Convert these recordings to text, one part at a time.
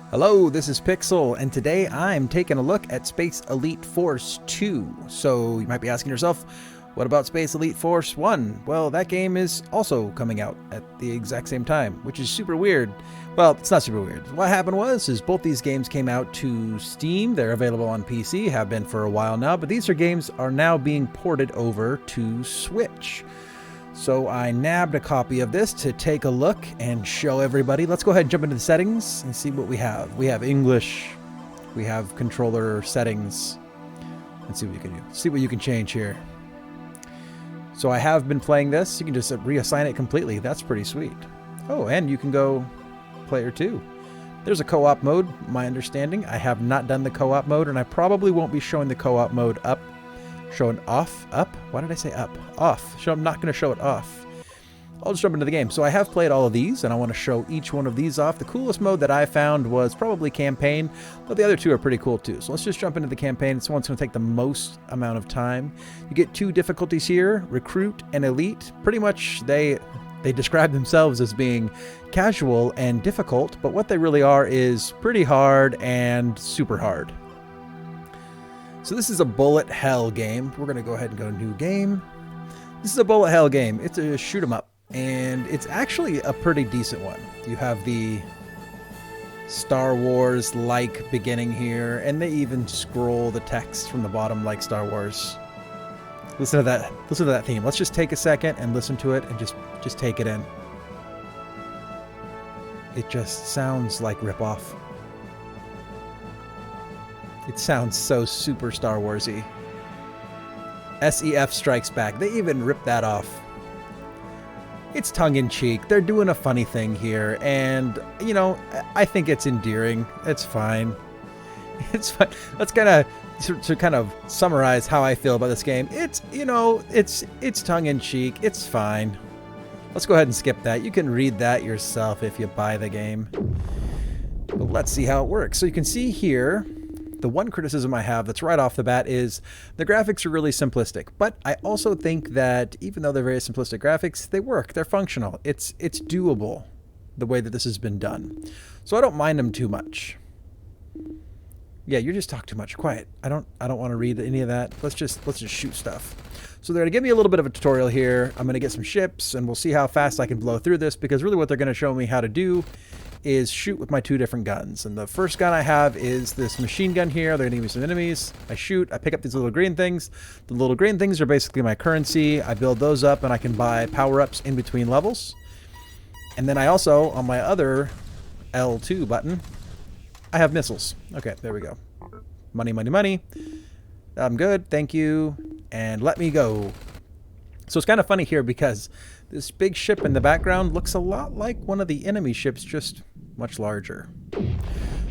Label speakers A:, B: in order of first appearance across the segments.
A: Hello, this is Pixel, and today I'm taking a look at Space Elite Force 2. So you might be asking yourself, what about Space Elite Force 1? Well, that game is also coming out at the exact same time, which is super weird. Well, it's not super weird. What happened is both these games came out to Steam. They're available on PC, have been for a while now, but these games are now being ported over to Switch. So I nabbed a copy of this to take a look and show everybody. Let's go ahead and jump into the settings and see what we have. We have English. We have controller settings. Let's see what you can do. See what you can change here. So I have been playing this. You can just reassign it completely. That's pretty sweet. Oh, and you can go player 2. There's a co-op mode, my understanding. I have not done the co-op mode, and I probably won't be showing the co-op mode up. Showing off? Up? Why did I say up? Off. So I'm not going to show it off. I'll just jump into the game. So I have played all of these, and I want to show each one of these off. The coolest mode that I found was probably campaign, but the other two are pretty cool too. So let's just jump into the campaign. It's the one that's going to take the most amount of time. You get 2 difficulties here, recruit and elite. Pretty much they describe themselves as being casual and difficult, but what they really are is pretty hard and super hard. So this is a bullet hell game. We're going to go ahead and go new game. This is a bullet hell game. It's a shoot 'em up, and it's actually a pretty decent one. You have the Star Wars-like beginning here, and they even scroll the text from the bottom like Star Wars. Listen to that. Listen to that theme. Let's just take a second and listen to it and just take it in. It just sounds like rip-off. It sounds so super Star Wars-y. SEF Strikes Back. They even ripped that off. It's tongue-in-cheek. They're doing a funny thing here, and, you know, I think it's endearing. It's fine. It's fine. Let's kind of summarize how I feel about this game. It's, you know, it's tongue-in-cheek. It's fine. Let's go ahead and skip that. You can read that yourself if you buy the game. But let's see how it works. So you can see here, the one criticism I have that's right off the bat is the graphics are really simplistic, but I also think that even though they're very simplistic graphics, they work, they're functional. It's doable the way that this has been done. So I don't mind them too much. Yeah, you just talk too much. Quiet. I don't want to read any of that. Let's just shoot stuff. So they're going to give me a little bit of a tutorial here. I'm going to get some ships and we'll see how fast I can blow through this, because really what they're going to show me how to do is shoot with my 2 different guns. And the first gun I have is this machine gun here. They're going to give me some enemies. I shoot. I pick up these little green things. The little green things are basically my currency. I build those up and I can buy power-ups in between levels. And then I also, on my other L2 button, I have missiles. Okay, there we go. Money, money, money. I'm good. Thank you. And let me go. So it's kind of funny here because this big ship in the background looks a lot like one of the enemy ships, just much larger.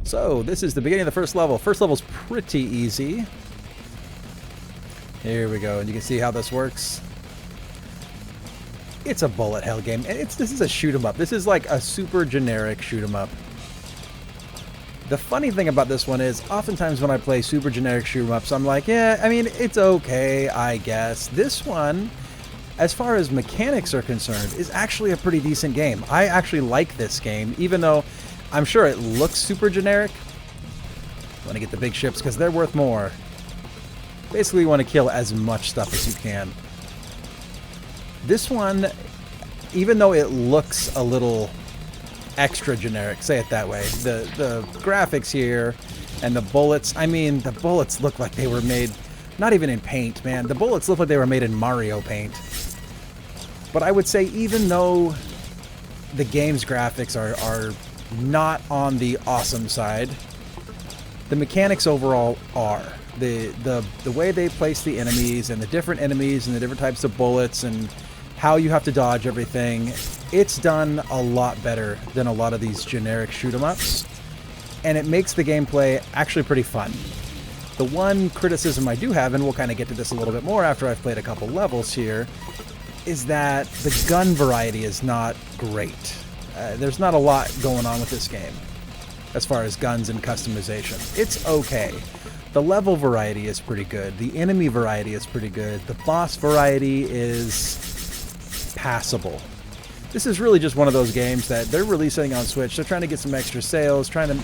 A: So this is the beginning of the first level. First level's pretty easy. Here we go, and you can see how this works. It's a bullet hell game, and this is a shoot 'em up. This is like a super generic shoot 'em up. The funny thing about this one is, oftentimes when I play super generic shoot 'em ups, I'm like, yeah, I mean, it's okay, I guess. This one, as far as mechanics are concerned, is actually a pretty decent game. I actually like this game, even though I'm sure it looks super generic. I want to get the big ships because they're worth more. Basically, you want to kill as much stuff as you can. This one, even though it looks a little extra generic, say it that way, the graphics here and the bullets, I mean, the bullets look like they were made, not even in paint, man. The bullets look like they were made in Mario Paint. But I would say, even though the game's graphics are not on the awesome side, the mechanics overall are. The way they place the enemies and the different enemies and the different types of bullets and how you have to dodge everything, it's done a lot better than a lot of these generic shoot 'em ups, and it makes the gameplay actually pretty fun. The one criticism I do have, and we'll kind of get to this a little bit more after I've played a couple levels here, is that the gun variety is not great. There's not a lot going on with this game as far as guns and customization. It's okay. The level variety is pretty good. The enemy variety is pretty good. The boss variety is passable. This is really just one of those games that they're releasing on Switch. They're trying to get some extra sales, trying to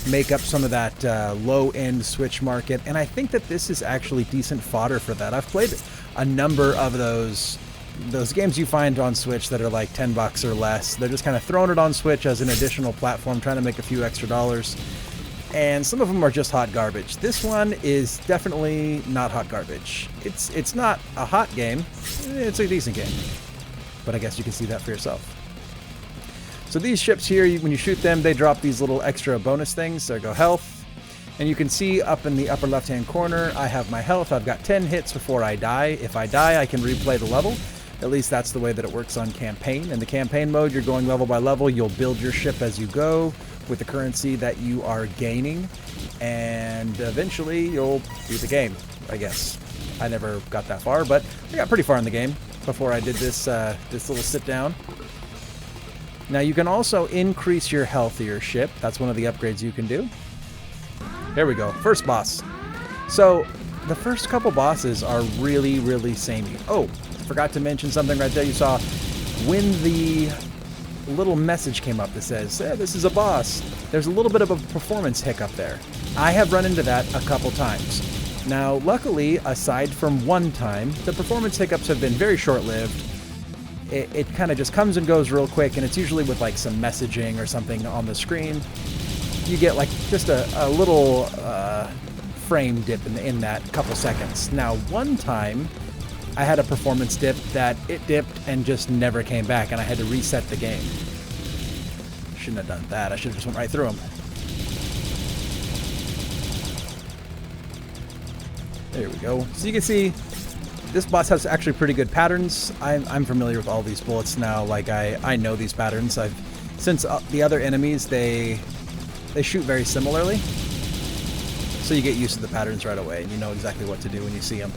A: make up some of that low-end Switch market, and I think that this is actually decent fodder for that. I've played a number of those games you find on Switch that are like $10 or less. They're just kind of throwing it on Switch as an additional platform, trying to make a few extra dollars. And some of them are just hot garbage. This one is definitely not hot garbage. It's not a hot game. It's a decent game. But I guess you can see that for yourself. So these ships here, when you shoot them, they drop these little extra bonus things. There go health. And you can see up in the upper left-hand corner, I have my health. I've got 10 hits before I die. If I die, I can replay the level. At least that's the way that it works on campaign. In the campaign mode, you're going level by level. You'll build your ship as you go with the currency that you are gaining. And eventually, you'll beat the game, I guess. I never got that far, but I got pretty far in the game before I did this this little sit down. Now you can also increase your health of your ship. That's one of the upgrades you can do. There we go. First boss. So the first couple bosses are really, really samey. Oh, forgot to mention something right there. You saw when the little message came up that says, hey, this is a boss. There's a little bit of a performance hiccup there. I have run into that a couple times. Now, luckily, aside from one time, the performance hiccups have been very short-lived. It kind of just comes and goes real quick, and it's usually with like some messaging or something on the screen. You get like just a little frame dip in that couple seconds. Now, one time, I had a performance dip that it dipped and just never came back, and I had to reset the game. Shouldn't have done that. I should have just went right through them. There we go. So you can see this boss has actually pretty good patterns. I'm familiar with all these bullets now. Like I know these patterns. Since the other enemies they shoot very similarly, so you get used to the patterns right away, and you know exactly what to do when you see them.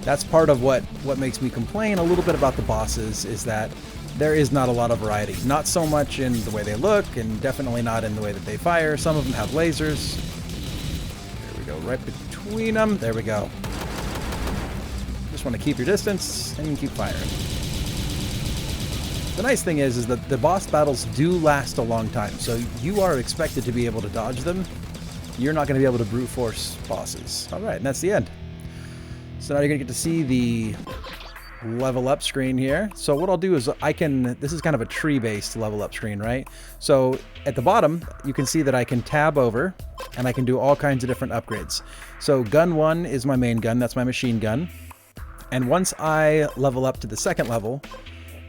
A: That's part of what makes me complain a little bit about the bosses, is that there is not a lot of variety. Not so much in the way they look, and definitely not in the way that they fire. Some of them have lasers. Go right between them. There we go. Just want to keep your distance and keep firing. The nice thing is that the boss battles do last a long time, so you are expected to be able to dodge them. You're not going to be able to brute force bosses. All right, and that's the end. So now you're going to get to see the level up screen here. So what I'll do is this is kind of a tree-based level up screen, right? So at the bottom, you can see that I can tab over and I can do all kinds of different upgrades. So gun 1 is my main gun. That's my machine gun. And once I level up to the second level,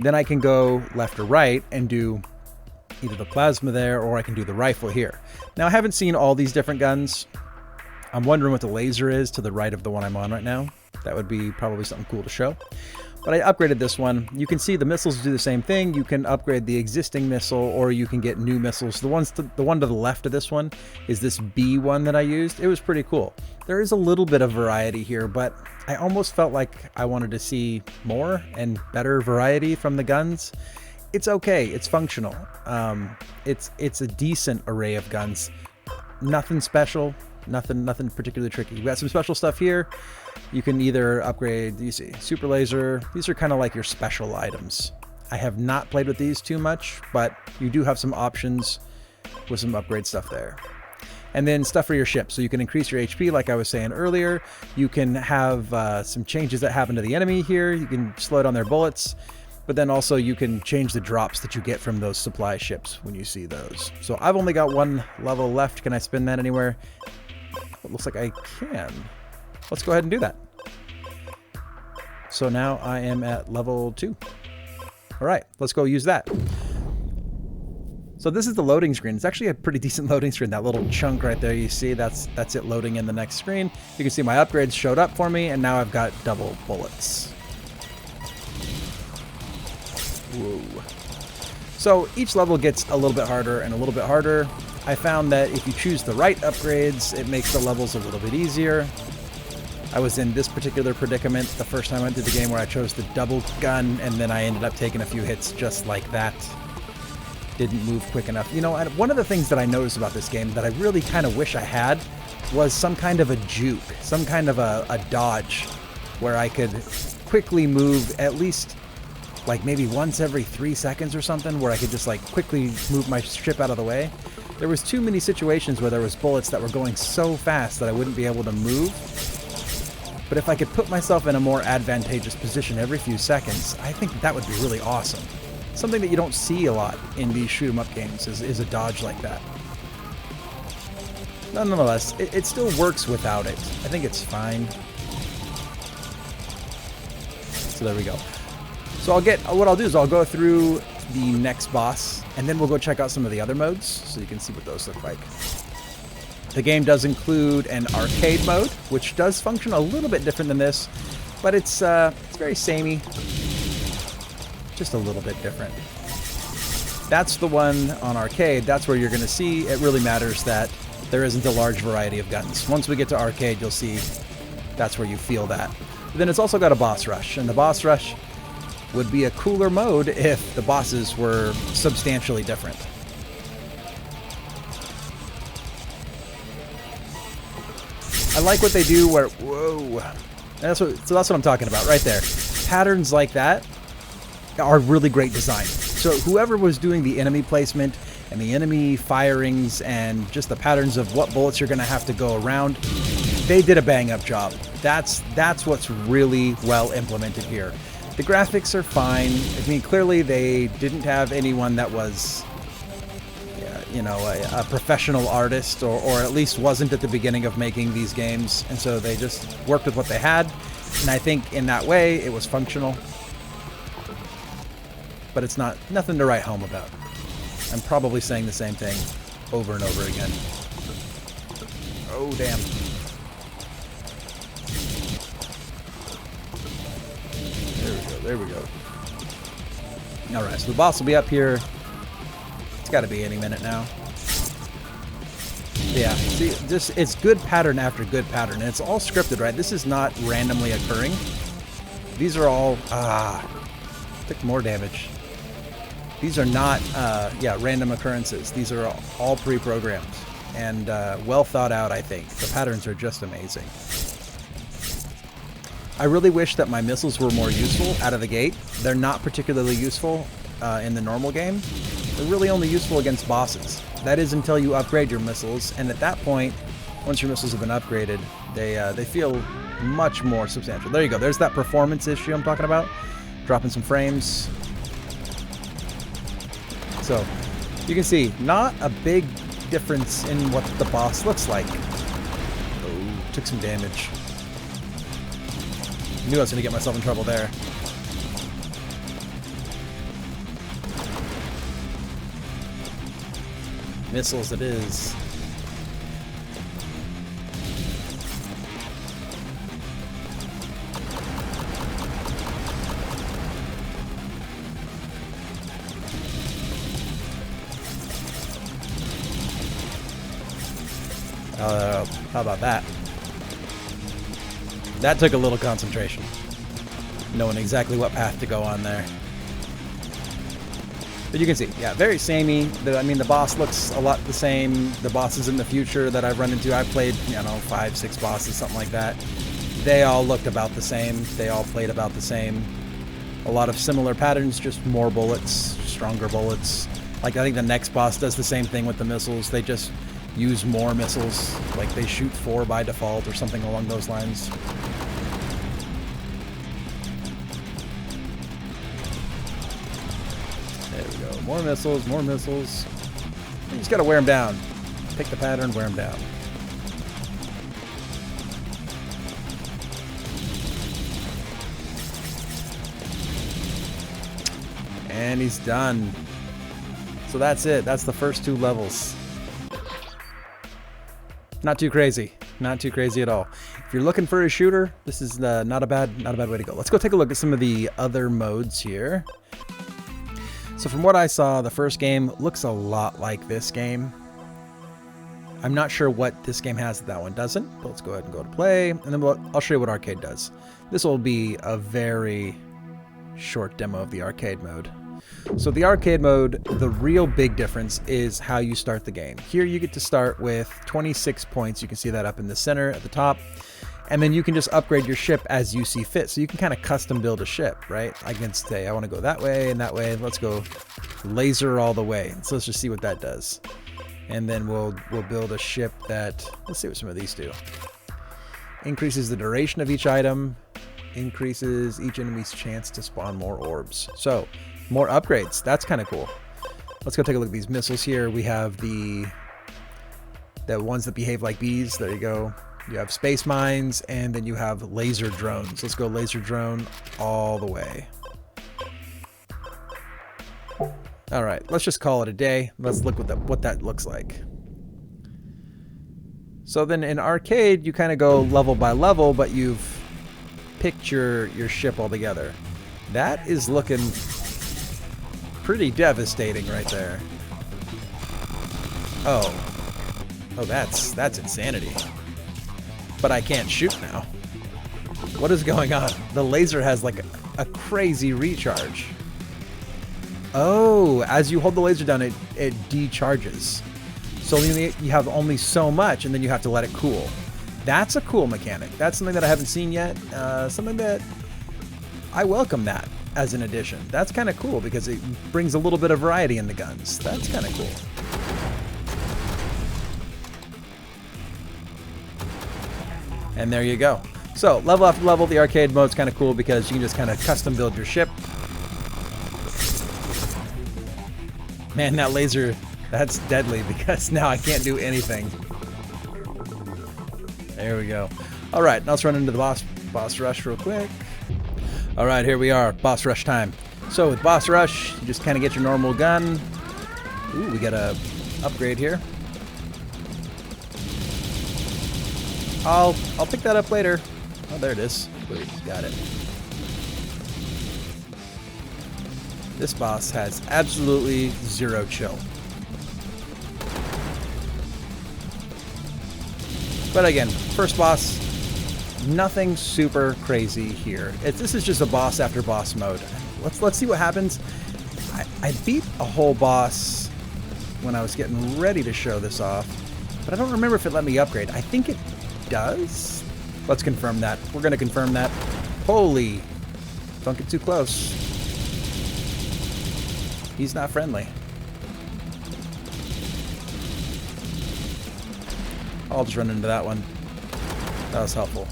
A: then I can go left or right and do either the plasma there, or I can do the rifle here. Now, I haven't seen all these different guns. I'm wondering what the laser is to the right of the one I'm on right now. That would be probably something cool to show. But I upgraded this one. You can see the missiles do the same thing. You can upgrade the existing missile, or you can get new missiles. The one to the left of this one is this B one that I used. It was pretty cool. There is a little bit of variety here, but I almost felt like I wanted to see more and better variety from the guns. It's okay. It's functional. It's a decent array of guns. Nothing special. Nothing particularly tricky. We got some special stuff here. You can either upgrade, you see, super laser. These are kind of like your special items. I have not played with these too much, but you do have some options with some upgrade stuff there. And then stuff for your ship. So you can increase your HP, like I was saying earlier. You can have some changes that happen to the enemy here. You can slow down their bullets. But then also you can change the drops that you get from those supply ships when you see those. So I've only got one level left. Can I spin that anywhere? It looks like I can. Let's go ahead and do that. So now I am at level 2. All right, let's go use that. So this is the loading screen. It's actually a pretty decent loading screen. That little chunk right there you see, that's it loading in the next screen. You can see my upgrades showed up for me, and now I've got double bullets. Whoa. So each level gets a little bit harder and a little bit harder. I found that if you choose the right upgrades, it makes the levels a little bit easier. I was in this particular predicament the first time I went through the game, where I chose the double gun, and then I ended up taking a few hits just like that. Didn't move quick enough. You know, and one of the things that I noticed about this game that I really kind of wish I had was some kind of a juke, some kind of a dodge, where I could quickly move at least like maybe once every 3 seconds or something, where I could just like quickly move my ship out of the way. There was too many situations where there was bullets that were going so fast that I wouldn't be able to move. But if I could put myself in a more advantageous position every few seconds, I think that would be really awesome. Something that you don't see a lot in these shoot-'em-up games is a dodge like that. Nonetheless, it still works without it. I think it's fine. So there we go. So what I'll do is I'll go through the next boss, and then we'll go check out some of the other modes so you can see what those look like. The game does include an arcade mode, which does function a little bit different than this, but it's very samey, just a little bit different. That's the one on arcade. That's where you're going to see it really matters that there isn't a large variety of guns. Once we get to arcade, you'll see that's where you feel that. But then it's also got a boss rush, and the boss rush would be a cooler mode if the bosses were substantially different. I like what they do where, whoa, so that's what I'm talking about right there. Patterns like that are really great design. So whoever was doing the enemy placement and the enemy firings and just the patterns of what bullets you're going to have to go around, they did a bang-up job. That's what's really well implemented here. The graphics are fine. I mean, clearly they didn't have anyone that was, you know, a professional artist, or at least wasn't at the beginning of making these games, and so they just worked with what they had, and I think in that way it was functional. But it's nothing to write home about. I'm probably saying the same thing over and over again. Oh, damn. There we go. Alright, so the boss will be up here. It's got to be any minute now. Yeah, see, it's good pattern after good pattern, and it's all scripted, right? This is not randomly occurring. These are all... took more damage. These are not, random occurrences. These are all pre-programmed and well thought out, I think. The patterns are just amazing. I really wish that my missiles were more useful out of the gate. They're not particularly useful in the normal game. They're really only useful against bosses. That is until you upgrade your missiles, and at that point, once your missiles have been upgraded, they feel much more substantial. There you go. There's that performance issue I'm talking about. Dropping some frames. So, you can see, not a big difference in what the boss looks like. Oh, took some damage. Knew I was going to get myself in trouble there. Missiles it is. How about that? That took a little concentration. Knowing exactly what path to go on there. But you can see, yeah, very samey. I mean, the boss looks a lot the same. The bosses in the future that I've run into, I've played, 5, 6 bosses, something like that. They all looked about the same. They all played about the same. A lot of similar patterns, just more bullets, stronger bullets. Like, I think the next boss does the same thing with the missiles. They just use more missiles. Like, they shoot 4 by default or something along those lines. There we go. More missiles, more missiles. You just gotta wear them down. Pick the pattern, wear them down. And he's done. So that's it. That's the first 2 levels. Not too crazy. Not too crazy at all. If you're looking for a shooter, this is not a bad way to go. Let's go take a look at some of the other modes here. So from what I saw, the first game looks a lot like this game. I'm not sure what this game has that one doesn't, but let's go ahead and go to play, and then I'll show you what arcade does. This will be a very short demo of the arcade mode. So the arcade mode, the real big difference is how you start the game. Here you get to start with 26 points. You can see that up in the center at the top. And then you can just upgrade your ship as you see fit. So you can kind of custom build a ship, right? I can say, I want to go that way and that way. Let's go laser all the way. So let's just see what that does. And then we'll build a ship that, let's see what some of these do. Increases the duration of each item, increases each enemy's chance to spawn more orbs. So more upgrades. That's kind of cool. Let's go take a look at these missiles here. We have the ones that behave like bees. There you go. You have space mines, and then you have laser drones. Let's go laser drone all the way. All right, let's just call it a day. Let's look what that looks like. So then in arcade, you kind of go level by level, but you've picked your ship all together. That is looking pretty devastating right there. Oh, that's insanity. But I can't shoot now. What is going on? The laser has like a crazy recharge. Oh, as you hold the laser down, it decharges. So you have only so much, and then you have to let it cool. That's a cool mechanic. That's something that I haven't seen yet. Something that I welcome that as an addition. That's kind of cool because it brings a little bit of variety in the guns. That's kind of cool. And there you go. So level after level, the arcade mode's kind of cool because you can just kind of custom build your ship. Man, that laser, that's deadly because now I can't do anything. There we go. All right, now let's run into the boss rush real quick. All right, here we are, boss rush time. So with boss rush, you just kind of get your normal gun. Ooh, we got a upgrade here. I'll pick that up later. Oh, there it is. Wait, got it. This boss has absolutely zero chill. But again, first boss, nothing super crazy here. This is just a boss after boss mode. Let's see what happens. I beat a whole boss when I was getting ready to show this off, but I don't remember if it let me upgrade. I think it does. Let's confirm that. We're going to confirm that. Holy. Don't get too close. He's not friendly. I'll just run into that one. That was helpful.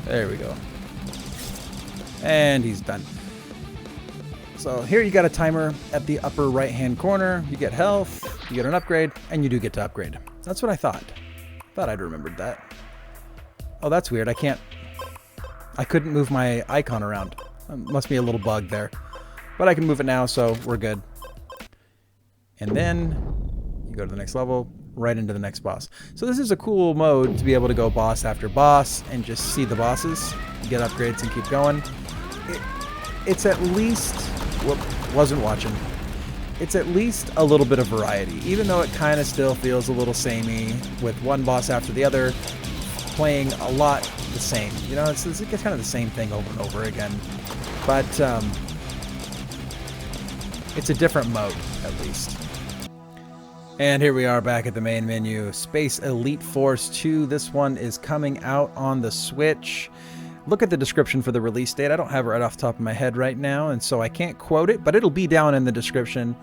A: There we go. And he's done. So here you got a timer at the upper right hand corner. You get health, you get an upgrade, and you do get to upgrade. That's what I thought. Thought I'd remembered that. Oh, that's weird. I couldn't move my icon around. Must be a little bug there. But I can move it now, so we're good. And then you go to the next level, right into the next boss. So this is a cool mode to be able to go boss after boss and just see the bosses, get upgrades, and keep going. It's at least... Whoop, wasn't watching. It's at least a little bit of variety, even though it kind of still feels a little samey with one boss after the other, playing a lot the same. You know, it's kind of the same thing over and over again. But it's a different mode, at least. And here we are back at the main menu. Space Elite Force 2. This one is coming out on the Switch. Look at the description for the release date. I don't have it right off the top of my head right now, and so I can't quote it, but it'll be down in the description.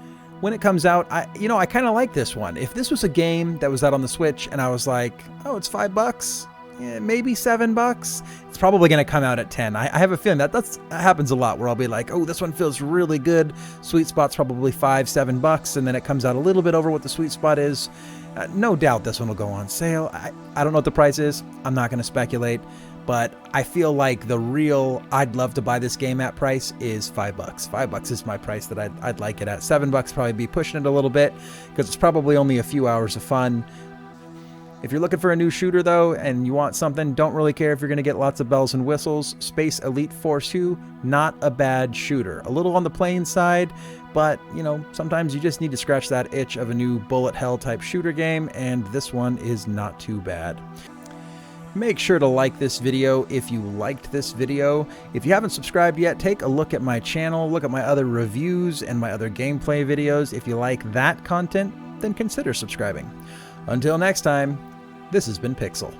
A: When it comes out, I kind of like this one. If this was a game that was out on the Switch and I was like, oh, it's $5, yeah, maybe $7, it's probably going to come out at 10. I have a feeling that happens a lot where I'll be like, oh, this one feels really good. Sweet spot's probably $5-7, and then it comes out a little bit over what the sweet spot is. No doubt this one will go on sale. I don't know what the price is. I'm not going to speculate. But I feel like the real I'd love to buy this game at price is $5. $5 is my price that I'd like it at. $7 probably be pushing it a little bit because it's probably only a few hours of fun. If you're looking for a new shooter though and you want something, don't really care if you're going to get lots of bells and whistles. Space Elite Force 2, not a bad shooter. A little on the plain side, but you know, sometimes you just need to scratch that itch of a new bullet hell type shooter game, and this one is not too bad. Make sure to like this video if you liked this video. If you haven't subscribed yet, take a look at my channel, look at my other reviews and my other gameplay videos. If you like that content, then consider subscribing. Until next time, this has been Pixel.